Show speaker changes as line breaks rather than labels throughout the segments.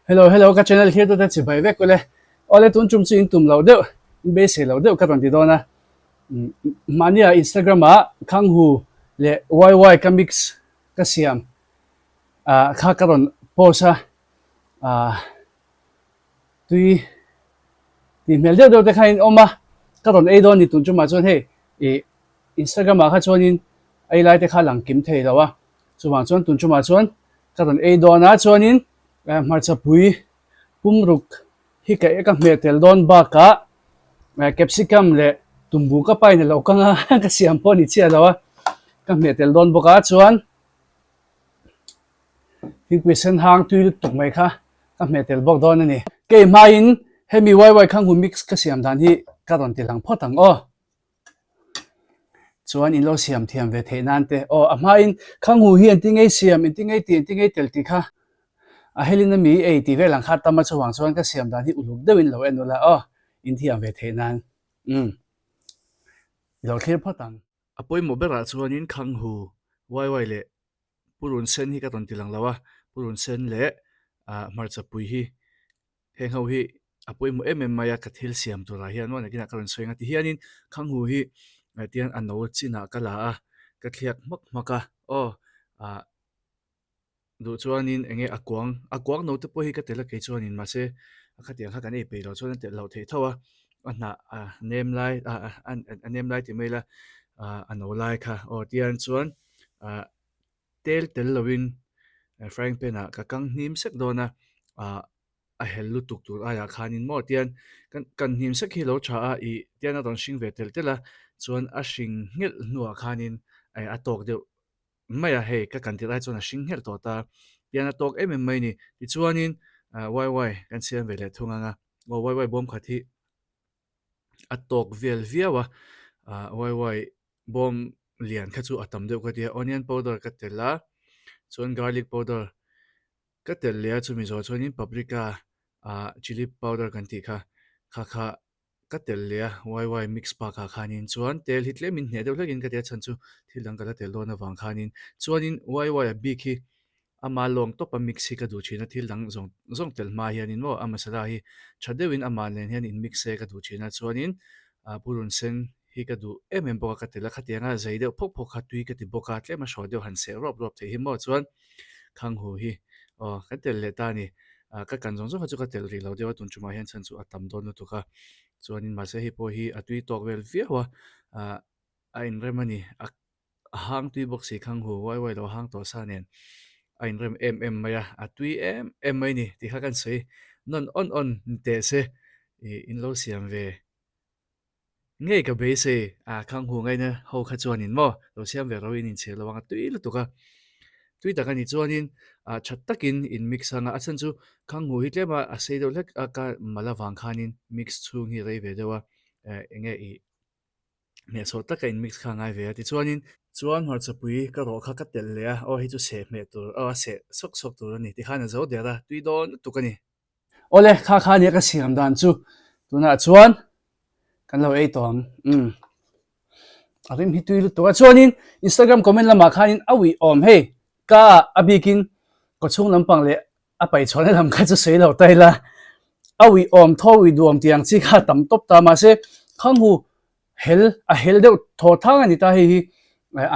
Hello ka channel here to ta chi bai vek ko le ole tun chum chu in tum lo de be se lo de ka ton ti do na mania Instagram a khang hu le yy ka mix ka siam kha ka ron posa tui ti mel de do te khain oma ka ron e do ni tun chu ma chon he Instagram a kha chon in ai lai te kha lang kim thei lo wa chu ma chon tun chu ma chon ka ron e do na chon in marcha pui pumruk hi ka eka metel don ba ka capsicum le tumbu ka pai ne lo ka nga ka siam po ni chia lawa ka metel don boka chuan hi question hang tu tuk mai kha ka metel bok don ani ke main hemi yy khang hu mix ka siam dan hi ka ron ti lang photang o chuan in lo siam thiam ve the nan te o a main khang hu hi an ti ngei siam in ti ngei ti ti ngei tel ti kha a helina mi e ti ve lang kha tama chuang chuan ka siam dan hi uluk deuin lo enola o in thiam ve the nan lo kher phatang apoi mo bera chuan in khang hu yy le purun sen hi ka ton ti lang lawa purun sen le marcha pui hi heng ho hi apoi mo maya ka thil siam tura hian wan akina karon soinga ti hianin khang hu hi tian anno china kala a ka thliak mak maka o du chuanin enge akwang no te po hi ka tela ke chuanin ma se khatiang kha kan e pe lo chuan te lo thei thawa ana name lai name lai ti mela ano lai kha o tian chuan tel lovin frying pan a ka kang hnim sek dona a hel lu tuk tur aya khanin mo tian kan hnim sek hi lo tha a I tian a don hring ve tel tela chuan a hring ngel nuwa khanin ai a tok deuh maya he ka kan ti lai chuan a hring hel to ta tian a tok mai ni ti chuanin yy kan siam ve le thunga nga yy bom khathi a tok vel viawa yy bom lian kha chu atam deuh ka tia onion powder ka tela chuan garlic powder ka tel lia chumi zo chuanin paprika chili powder kan ti kha ka tel lia yy mix pa kha khanin chuan tel hitle min hne deuh hlagin ka tia chan chu thil dang kala tel dona wang khanin chuanin yy a big hi ama long topa mix hi ka du china thil dang zong tel ma hianin mo a masala hi thadeuin ama len hian in mix se ka du china chuanin purun sen hi ka du boka ka tela khatianga zai deuh phok kha tui ka ti boka tlema hraw deuh han se rop thei hi mo chuan khang hu hi ka tel le ta ni ka kan zong chu ka tel ri lo dewa tun chuma hian chan chu atam don nu tuka chuanin ma se hi po hi atui tok vel viawa a in remani a hang tui box si khang hu yy lo hang to sa nen a in rem maya atui mai ni ti kha kan sei non on te se in lo siam ve ngay ka be se khang hu ngai na ho kha chuanin mo lo siam ve ro in che lawanga tui lu tuka tui taka ni chuanin that takin in mix anga achan chu khang hu hi tlema a sei do lek ka malawang khanin mix chung hi rei ve dewa enge I me so taka in mix kha ngai ve ti chuan har chapui ka ro kha ka tel le o hi chu se me tur se sok tur ni ti khana zo dera tui don tukani ole kha ni ka siam dan chu tuna chuan kan lo ei tom arim hi tui lu to chuanin Instagram comment lama khanin awi om he ka abikin ko chung lampang le a pai chhone lam kha chu sei lo taila awi om thawi duam tiang chi kha tam top ta ma se khang hu hel deuh tho thang ani ta hi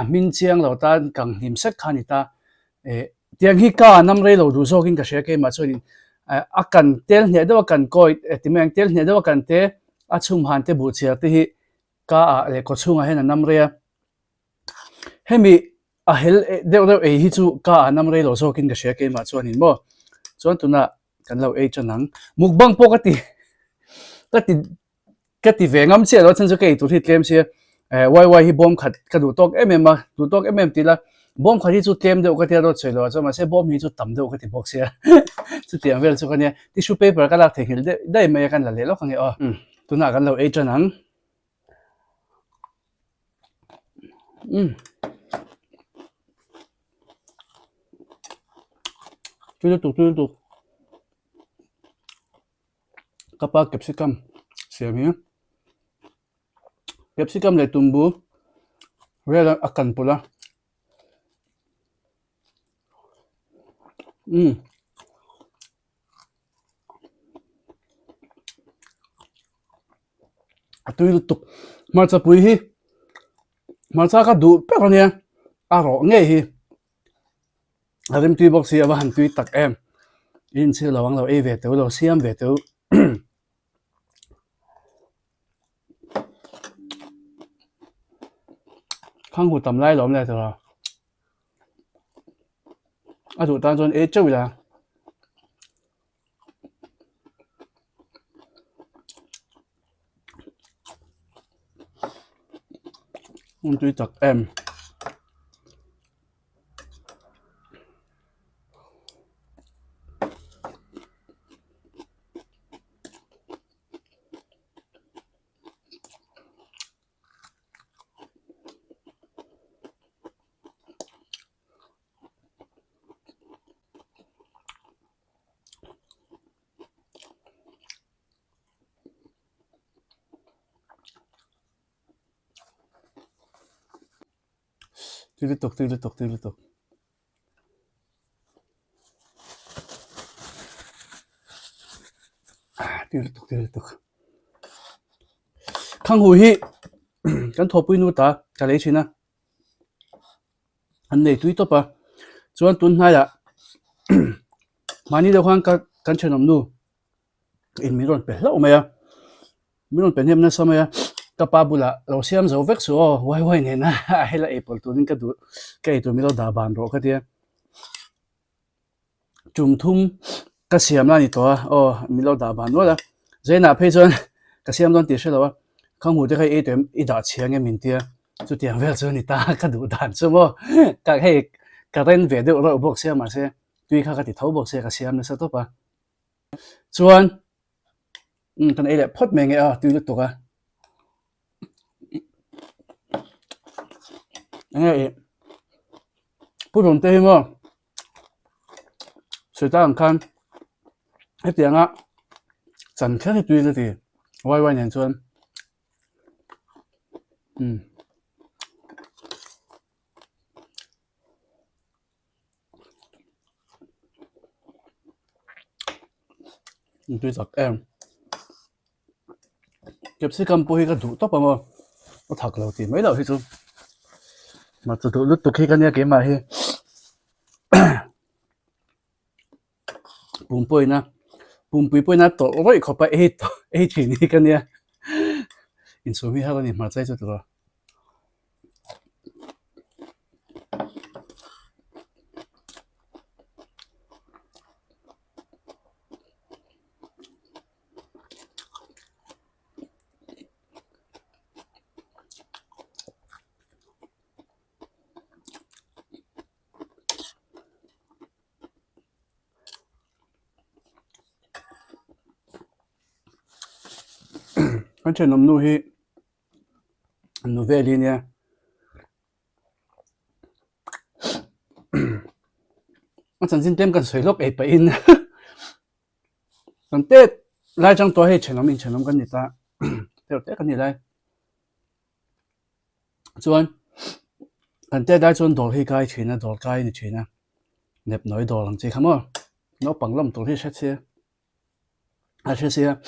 a min chiang lo ta kang him sek kha ni ta tiang hi ka nam re lo du zokin ka share ke ma chuanin a kan tel hne deuh kan koi timeng tel hne deuh kan te a chung han te bu chia te hi ka le ko chunga hen nam re hemi a hel deuh hi chu ka nam re lo zokin ka share ke ma chuanin mo chuan tuna kan lo ei chanang mukbang po ka ti vengam che lo chan chu ke tu thi tlem se yy hi bom khat ka du tok ma du tok ti la bom khari chu tlem deuh ka tia ro chelo chama se bom hi chu tam deuh ka ti box se chu tiang vel chu ka ne tissue paper ka lak thei hil dai mai kan la le lo khange tuna kan lo ei chanang tu kapa capsicum siam hi capsicum le tumbu rela akan pula
ตุยตุกมาจะปุยฮีมาจะก็ดูเปล่าเนี่ยอารมณ์ไงฮีอาริมตุยบอกเสียว่าหันตุยตักอินเชื่อระวังเราเวทเตอเราเสียมเวทเตอข้างหูตำไล่หลอมเลยเถอะถูกตามจนเจ้าละมันตุยตักตุยตุกตุยตุกตุยตุกตุยตุกตุยตุกข้างหูฮีกันทบปุยนูตากันเลยชินะอันนี้ตุยตัวปะส่วนตุนหายะมานี่เดี๋ยวกันเชิญน้ำนูอินมีรอนเป็นแล้วไหมอ่ะมีรอนเป็นเห็นนะสมัยกับป้าบุละเราเสียมจะเวกสัวไว้เนี่ยนะให้ละเอเปิลตัวนี้ก็ดูแกตัวมีเราดาบานรอกันเดียจุ่มทุ่มก็เสียมแล้วนี่ตัวมีเราดาบานว่าละเจน่าเพจอนก็เสียมตอนตีเสร็จแล้วข้างหูจะให้ตัวอีดาเชียงเงี้ยมินเดียจุดเดียวเวลจนนี่ตาก็ดูด่านใช่ไหมก็ให้ก็เล่นเวเดอร์เราบอกเสียมาเสียด้วยข้าก็ติดเท้าบอกเสียก็เสียมนะสักตัวปะส่วนตอนนี้แหละพอดแมงเงี้ยตัวนี้ตัวกันเนี่ยผู้ชมเต้มั้งสุดท้าย看ไอ้เตียงอ่ะจันแค่ที่ตัวเลยไว้เนี่ยส่วนตัวจากเก็บซื้อกำปุยก็ดูต่อไปมั้ง我头个老弟没了，迄种，嘛知道你读起个呢，几嘛去，半杯呢，半杯杯呢，多我一靠把钱呢个呢，因所以下个呢嘛在做得了。反正我们弄去弄这里呢，我曾经点个水落一百银，但这来张多些钱，我们跟你打，就这跟你来，ส่วน但这来转多些街钱啊，多街的钱啊，入内多人只看么，我帮他们多些些，这些，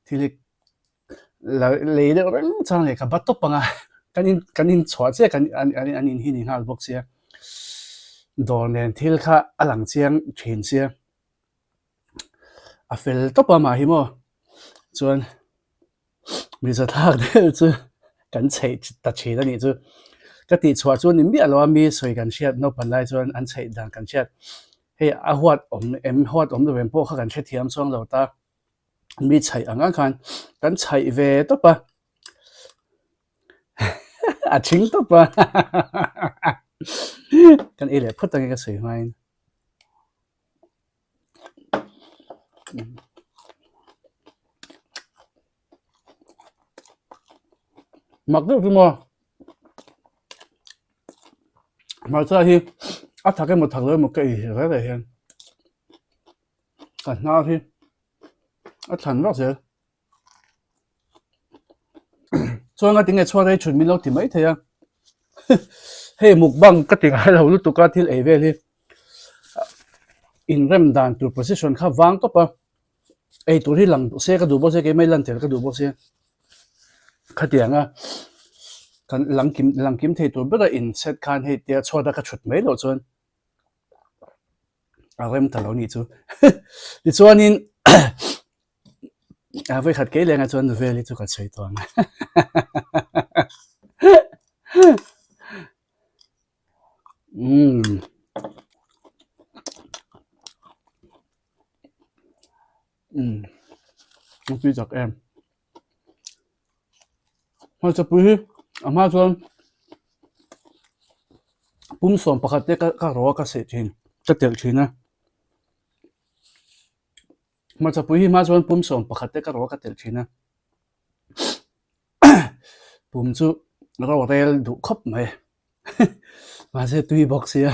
ที่ เลยเรื่องจังเลยกับบัตรตบปังอ่ะกันอินชวดเสียกันอันอินหินหาบอกเสียโดนเนี่ยที่ข้าหลังเชียงเฉียนเสียเฟลตบปังมาหิมะส่วนมีสถานเดียวจูกันใช้ตัดเฉียนนี่จูก็ติดชวดส่วนนี้มีอะไรว่ามีสวยกันเชียนนปันไลส่วนอันใช้ดังกันเชียนให้อาหัดหวดตัวเป็นพวกข้ากันเชียนเทียมช่วงเราตามีใช้อ่างกันกันใช้เวทปะชิงตปะกันเอเล่พูดตั้งแต่สวยไหมมักดูสิมั้งมาจากที่ถ้าแกมาถักเลยมันก็อีกอะไรเห็นกันน่าที่ฉันว่าเสียส่วนที่ไงช่วยได้ชุดมีเราที่ไม่เทียเฮ้มุกบังก็ติดให้เราลุตุกาที่เอเวลี่อินเริ่มดันตัว position ข้าวางก็ปะไอตัวที่หลังเสียก็ดูบ่เสียก็ไม่ลันเถอะก็ดูบ่เสีย ขะเตียงอ่ะกันหลังกิมเทตัวเบดอินเซตคานให้เตียชอดกระชุดไม่โลจนเอาเริ่มตะเหลานี่จูดิจวนนินเอาไปขัดเกลียงจวนเวลิจูกัดใช้ตัวนะมันคือจากแอมมันจะพูดอามาจวนปุ่มส่งปกติก็รอก็เสร็จชินจะเติมชินนะมันจะพูดมาจวนปุ่มส่งปกติก็รอก็เติมชินนะปุ่มจูเราเรลดูครบไหมมาเสร็จตุยบ็อกซี่อ่ะ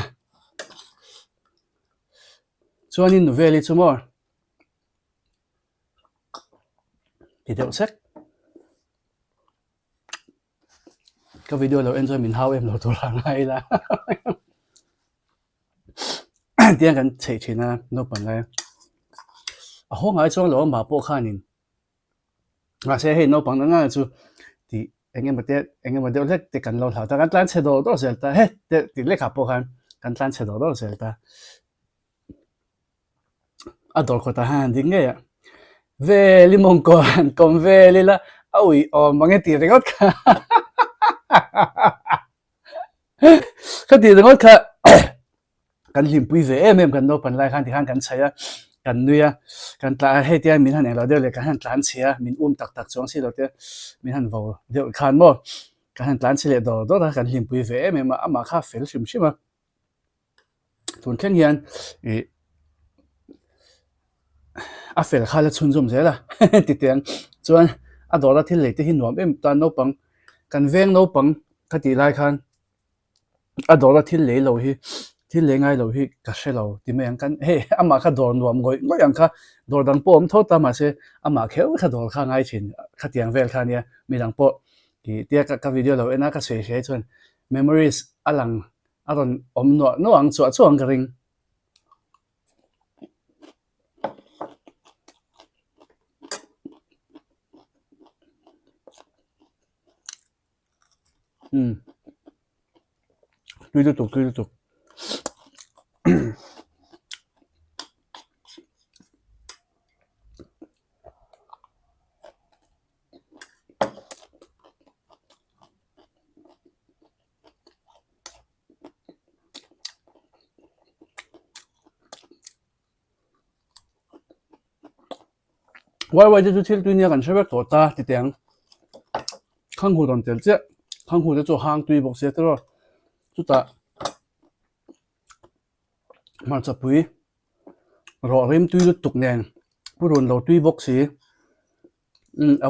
จวนนี้หนูเวลิจูมั้งที่เดี๋ยวเซ็กก็วิดีโอเรา enjoy มินฮาวเราตัวละไงล่ะเดี๋ยวกันเฉยๆนะโน้ตปัญญาห้องไอ้ช่วงเรามาพวกข้านินมาเสียให้โน้ตปัญญาจูที่เองมาเดี๋ยวเล็กติกันเราแต่กันตั้งเฉดตัวเสร็จแต่เฮ้ติเล็กขับพวกกันตั้งเฉดตัวเสร็จแต่ดอลก็ตาหันดิ้งเงี้ยเวลิมงกรคอมเวลิละเอาอีมังเงตีเรื่องก็ก็ตีเรื่องก็กันลิมปุยเวเมมกันโนปันไลขันที่ขันกันใช้กันนุยกันตาให้เดียมินหันเองเราเดี๋ยวเลยกันหันตานเชียมินตักจวงสิเราเดี๋ยวมินหันวอลเดี๋ยวขันบ่กันหันตานเชียดอกันลิมปุยเวเมมอามาข้าเฟลชิมทุนแข่งยันเฟลข้าจะชุนจมเสียละติดเตียงจวนดอลที่เหล็กที่หินหนวมตอนโนปังกันเวงโนปังก็ตีไล่ขันดอลที่เหล็กเราที่เลี้ยงไงเราที่กัดเชลเราที่ไม่ยังกันเฮ้อามาข้าโดนรวมก็ยังข้าโดนดังโป้มทษตามมาเสอามาเขาข้าโดนข้าง่ายชินข้าเตียงเวลข้าเนี่ยมีดังโป้ที่เดียกับวิดีโอเราเอ็นก็เสียจน memories อลังตอนหนวงจวงกระริงดูตุกไว้จะที่ตัวนี้กันใช่ไหมตัวตาติดเตียงข้างหูตอนเตียงเจ้าข้างหูจะ做ห้างตุยบอกเสียตลอดจุดตามาจับปุยรอเริ่มตุยตุกแนงผู้รุนเราตุยบอกเสีย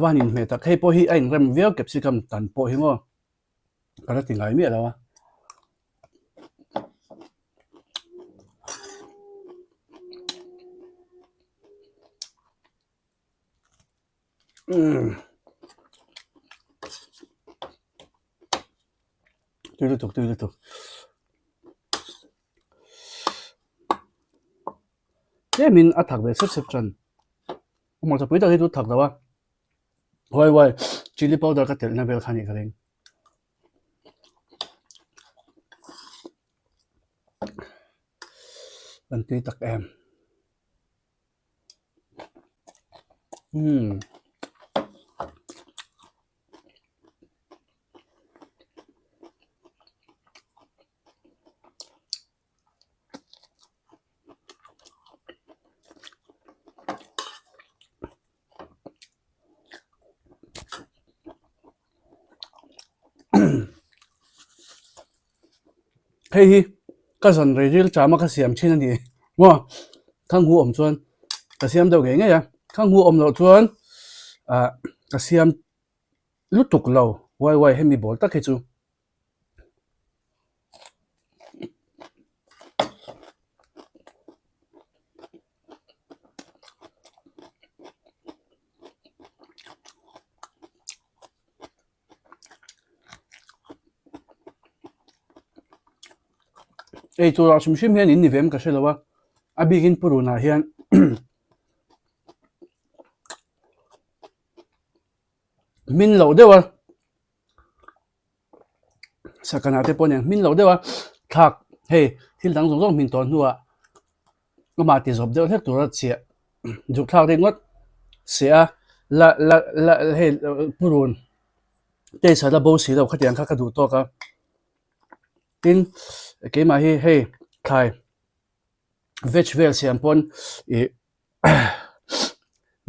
ว่านินเมตักให้พอฮีไอ้เริ่มเวียเก็บสิกรรมตันพอฮีมั้งก็ได้ถึงไงเมียแล้ววะตุยตุกมินอัดถักเบสเซปจันมาจะปุยตะให้ดูถักแล้ววะไว้ชิลลี่พาวเดอร์ก็เตลนาเวลคันอีกครั้งอันที่ตักแอมเฮ้ยก็สันเรียลจามาก็เสียมชิ้นนั่นดีว่าข้างหูอมจวนก็เสียมเดียวกันไงยังข้างหูอมเราจวนก็เสียมลุตุกเราไว้ให้มีบอลตักให้จูตัวเราชิมเฮียนอินนิเวมก็ใช่แล้วว่าบิกินปูรุนาเฮียนมินเราเดี๋ยว sakana te pon yang min lo dewa thak hey thil dang zong zong min ton nuwa ma ti zob deuh hlek tura chia juk thak de ngot sia la hey purun te sa da bo si lo khatiang kha ka du to ka tin ke ma hi hey thai veg vel siam pon e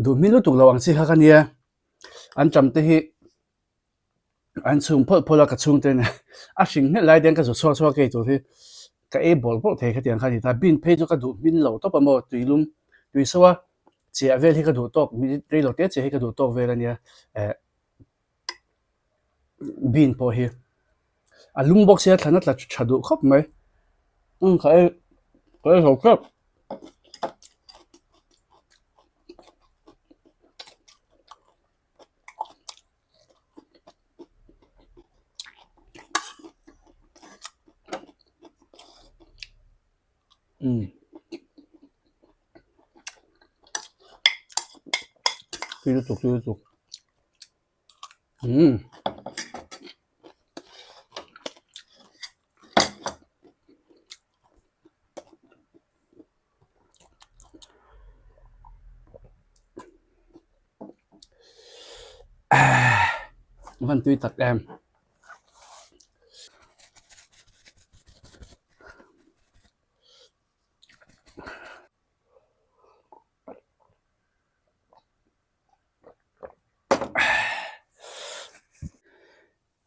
du min lu tuk lo ang si kha kania an cham te hi an chung phola ka chung te na a hring ne lai den ka zo so ke to hi ka e bol bol the khatiang kha ni ta bin phe ju ka du min lo to pa mo tuilum tui sawa chia vel hi ka du tok mi re lo te che hi ka du tok vel ania bin po hi a lung box ya thana tla chadu khop mai kai ho khop Tui tuk. Văn tui tặc em.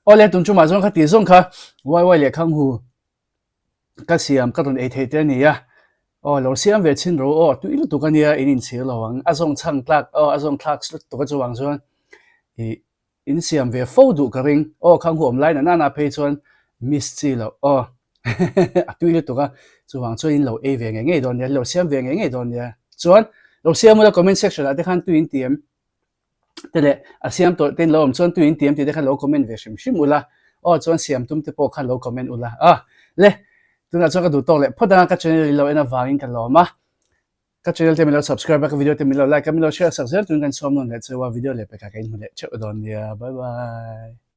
Ole tun chu ma zong kha ti zong kha wai le khang hu ka siam ka ton e the te ni ya lo siam ve chin ro tu ilu tu ka nia in che lo wang a zong chang tlak azong tlak slut to ka chuang chuan in siam ve fo du ka ring khang hu online na phe chuan miss chi lo tu ilu tu ka chuang chuan in lo e ve nge don ya lo siam ve nge don ya chuan lo siam mo la comment section a de khan tu in tm tele a siam to ten lo chuan tu in tm ti de khan lo comment ve shim ula chuan siam tum te po khan lo comment ula le tuna chuan ka du tok le phoda ka channel lo ena wangin ka lo ma ka channel te mi lo subscribe ka video te mi lo like ka mi lo share sak zel tun kan som non le chewa video le pe ka kain mu le che don ya bye bye